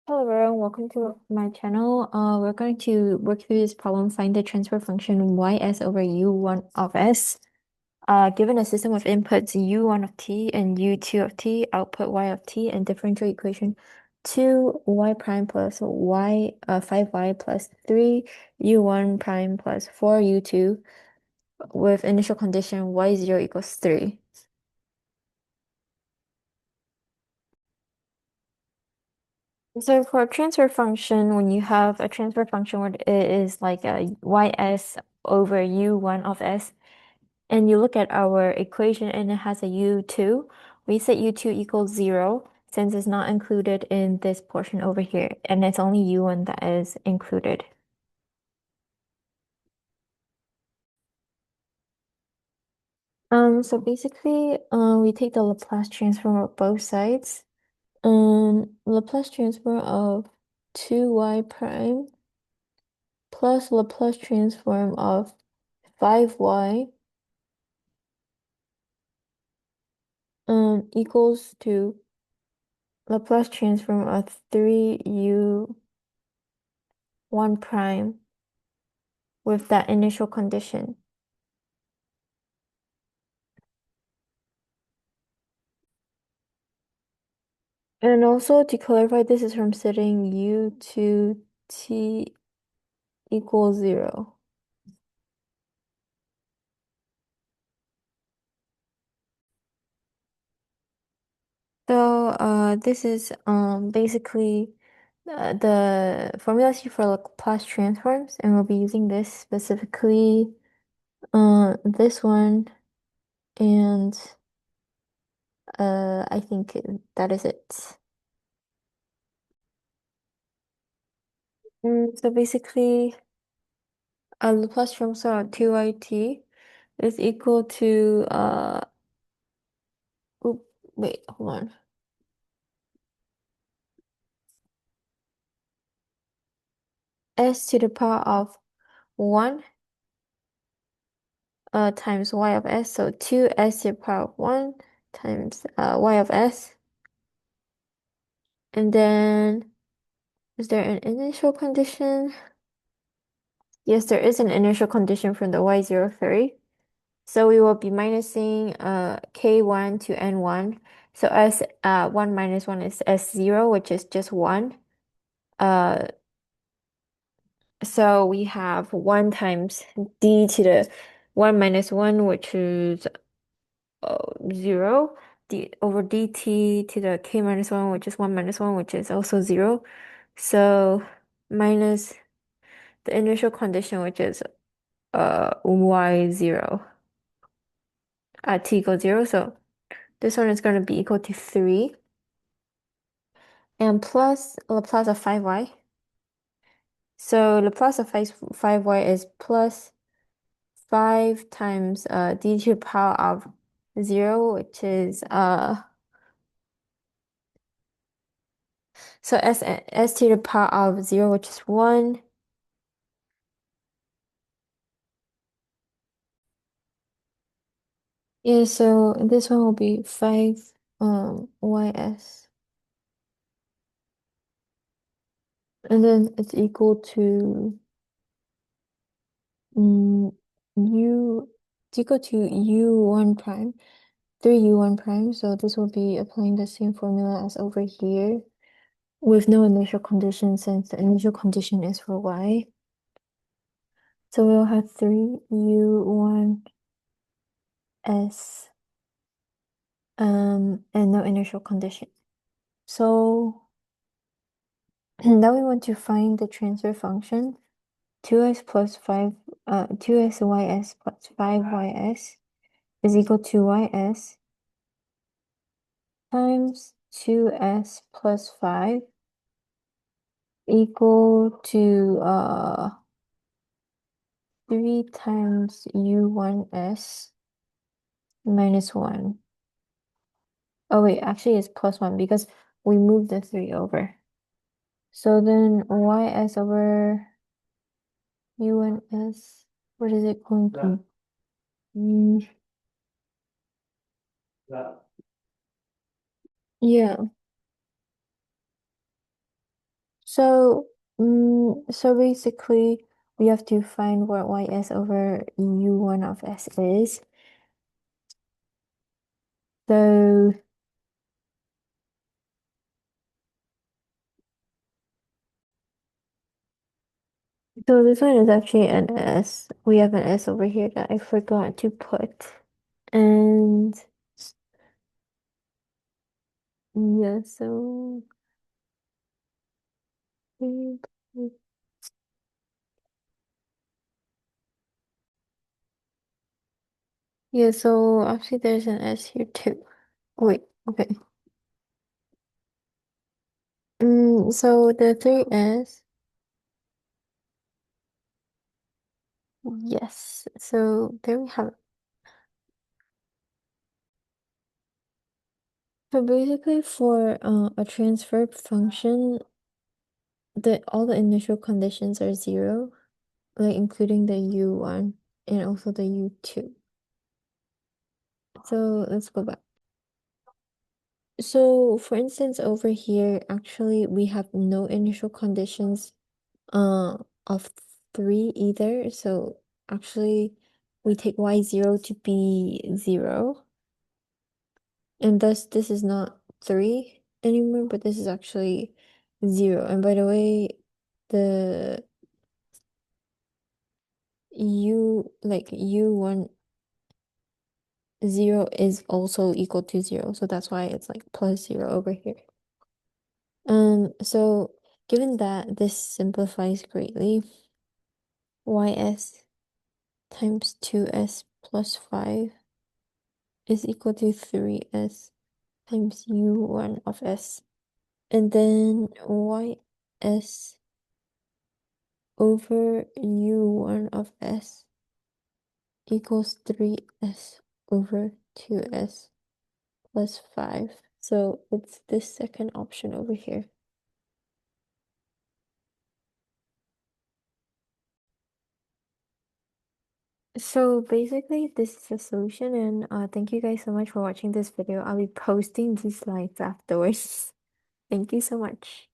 Hello everyone, welcome to my channel. We're going to work through this problem, find the transfer function ys over u1 of s. Given a system of inputs u1 of t and u2 of t, output y of t, and differential equation 2y prime plus 5y plus 3 u1 prime plus 4 u2 with initial condition y0 equals 3. So for a transfer function, when you have a transfer function where it is like a ys over u1 of s, and you look at our equation and it has a u2, we set u2 equals 0 since it's not included in this portion over here, and it's only u1 that is included. So basically, we take the Laplace transform of both sides. Laplace transform of 2y prime plus Laplace transform of 5y equals to Laplace transform of 3u1 prime with that initial condition. And also to clarify, this is from setting u to t equals 0. So this is basically the formula sheet for Laplace transforms, and we'll be using this specifically this one, and I think that is it. So basically, Laplace transform of 2it is equal to oop, wait, hold on. S to the power of 1 times y of s. So 2s to the power of 1 times y of s. And then, is there an initial condition? Yes, there is an initial condition from the y03. So we will be minusing k1 to n1. So s 1 minus 1 is s0, which is just 1. Uh, so we have 1 times d to the 1 minus 1, which is 0 d over dt to the k minus 1, which is 1 minus 1, which is also 0. So minus the initial condition, which is y0 at t equals 0. So this one is going to be equal to 3. And plus Laplace of 5y. So Laplace of 5y is plus 5 times d to the power of 0, which is so s to the power of 0, which is 1. Yeah, so this one will be 5 ys. And then it's equal to u it's equal to u1 prime, 3u1 prime. So this will be applying the same formula as over here with no initial condition since the initial condition is for y. So we'll have 3u1 s and no initial condition. So now we want to find the transfer function 2s plus 5 2s ys plus 5ys is equal to ys times 2s plus 5 equal to 3 times u1s minus 1. Oh wait, actually it's plus 1 because we moved the 3 over. So then ys over u1s, what is it going to be? Yeah. So basically, we have to find what ys over u1 of s is. So, so this one is actually an s. We have an s over here that I forgot to put. And yeah, so yeah, so actually there's an s here too. Wait, okay. So the 3s, yes. So there we have it. So basically for a transfer function, all the initial conditions are zero, like including the u1 and also the u2. So let's go back. So for instance, over here, actually we have no initial conditions uh of 3 either. So actually we take y0 to be 0. And thus this is not 3 anymore, but this is actually 0. And by the way, the u1 0 is also equal to 0. So that's why it's like plus 0 over here. So given that this simplifies greatly, ys times 2s plus 5 is equal to 3s times u1 of s. And then ys over u1 of s equals 3s over 2s plus 5. So it's this second option over here. So basically, this is the solution, and thank you guys so much for watching this video. I'll be posting these slides afterwards. Thank you so much.